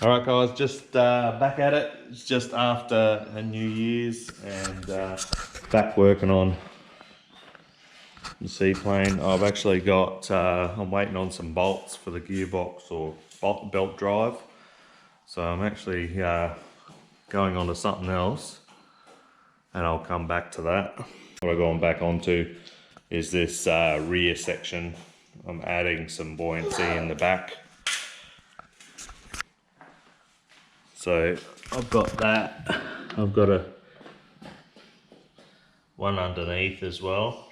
Alright guys, just back at it. It's just after a New Year's and back working on the Seaplane. I've actually got, I'm waiting on some bolts for the gearbox or belt drive. So I'm actually going on to something else and I'll come back to that. What I've gone back onto is this rear section. I'm adding some buoyancy in the back. So I've got that. I've got one underneath as well.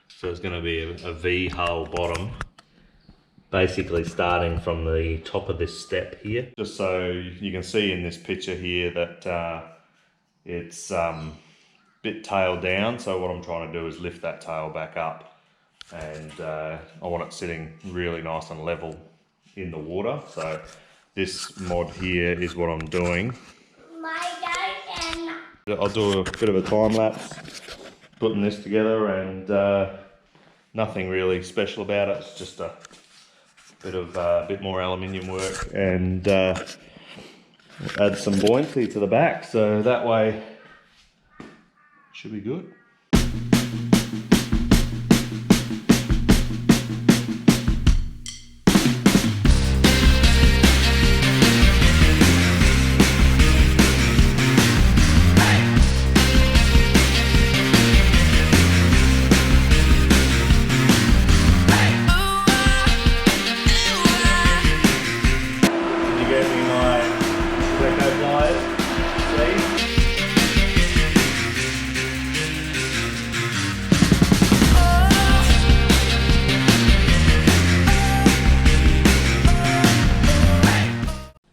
So it's going to be a V hull bottom, basically starting from the top of this step here. Just so you can see in this picture here that it's bit tail down. So what I'm trying to do is lift that tail back up, and I want it sitting really nice and level in the water. So this mod here is what I'm doing. I'll do a bit of a time lapse putting this together, and nothing really special about it. It's just a bit more aluminium work, and add some buoyancy to the back, so that way it should be good.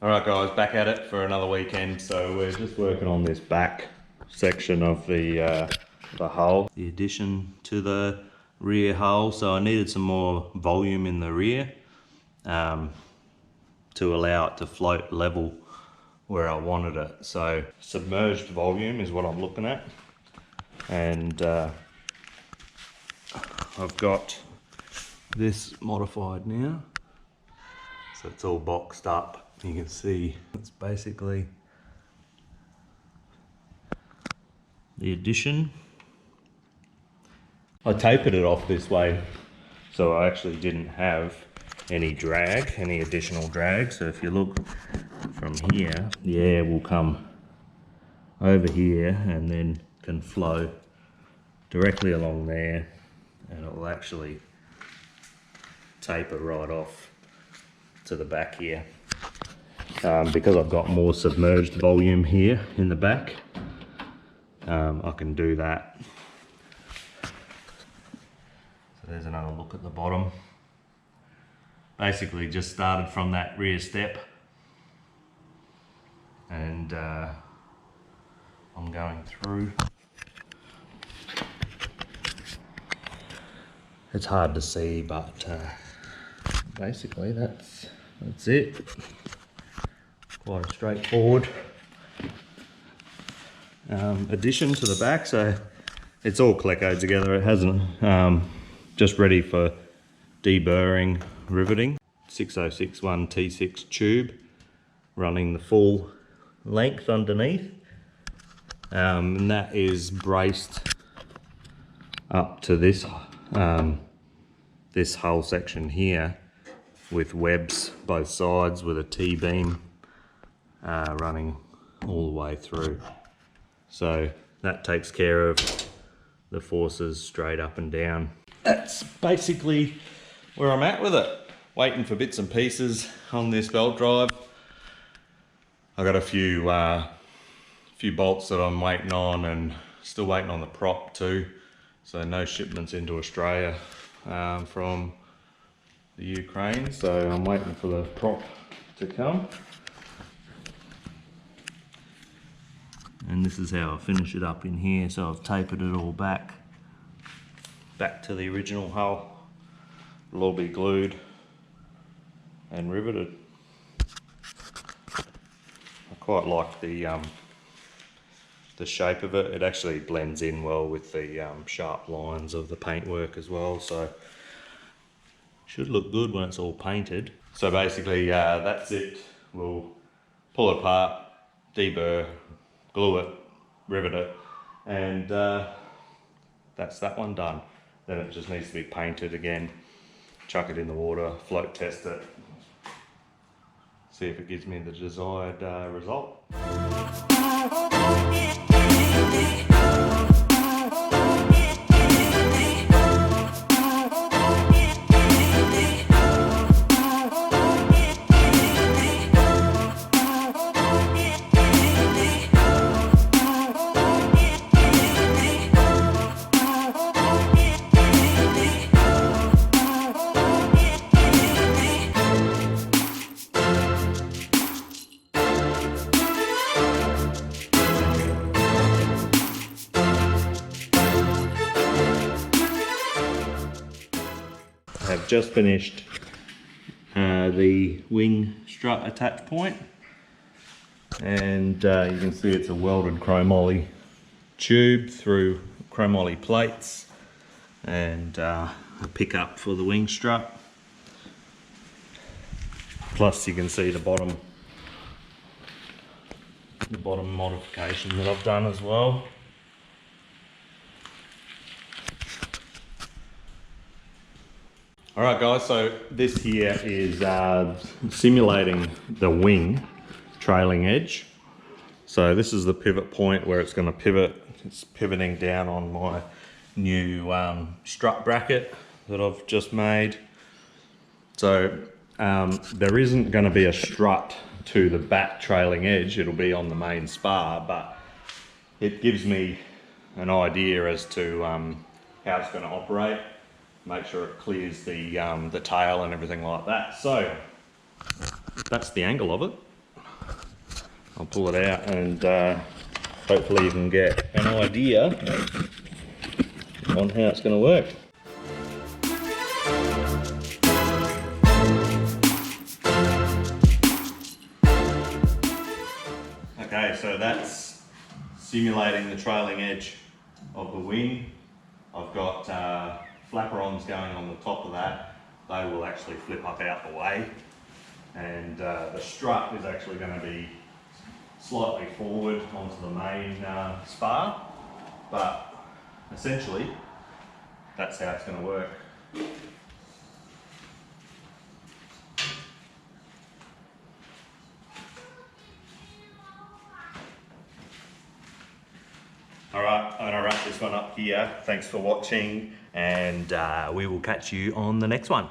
Alright guys, back at it for another weekend. So we're just working on this back section of the hull. The addition to the rear hull. So I needed some more volume in the rear to allow it to float level where I wanted it. So submerged volume is what I'm looking at. And I've got this modified now. So it's all boxed up. You can see it's basically the addition. I tapered it off this way, so I actually didn't have any drag, any additional drag. So if you look from here, the air will come over here and then can flow directly along there, and it will actually taper right off to the back here. Because I've got more submerged volume here in the back, I can do that. So there's another look at the bottom. Basically just started from that rear step, and I'm going through. It's hard to see, but basically that's it. Quite a straightforward addition to the back. So it's all Clecco together. It hasn't just ready for deburring riveting. 6061 T6 tube running the full length underneath, and that is braced up to this this hull section here with webs both sides with a T-beam running all the way through. So that takes care of the forces straight up and down. That's basically where I'm at with it. Waiting for bits and pieces on this belt drive. I got a few bolts that I'm waiting on, and still waiting on the prop too. So no shipments into Australia from the Ukraine. So I'm waiting for the prop to come. And this is how I finish it up in here. So I've tapered it all back to the original hull. It'll all be glued and riveted. I quite like the shape of it. It actually blends in well with the sharp lines of the paintwork as well. So should look good when it's all painted. So basically that's it. We'll pull it apart, deburr, glue it, rivet it, and that's that one done. Then it just needs to be painted again, chuck it in the water, float test it, see if it gives me the desired result. I've just finished the wing strut attach point, and you can see it's a welded chromoly tube through chromoly plates, and a pickup for the wing strut. Plus you can see the bottom modification that I've done as well. Alright guys, so this here is simulating the wing trailing edge. So this is the pivot point where it's going to pivot. It's pivoting down on my new strut bracket that I've just made. So there isn't going to be a strut to the back trailing edge, it'll be on the main spar, but it gives me an idea as to how it's going to operate. Make sure it clears the tail and everything like that. So that's the angle of it. I'll pull it out and hopefully you can get an idea on how it's going to work. Okay, so that's simulating the trailing edge of the wing. I've got flaperons going on the top of that. They will actually flip up out the way, and the strut is actually going to be slightly forward onto the main spar, but essentially that's how it's going to work. Alright, I'm going to wrap this one up here. Thanks for watching, and we will catch you on the next one.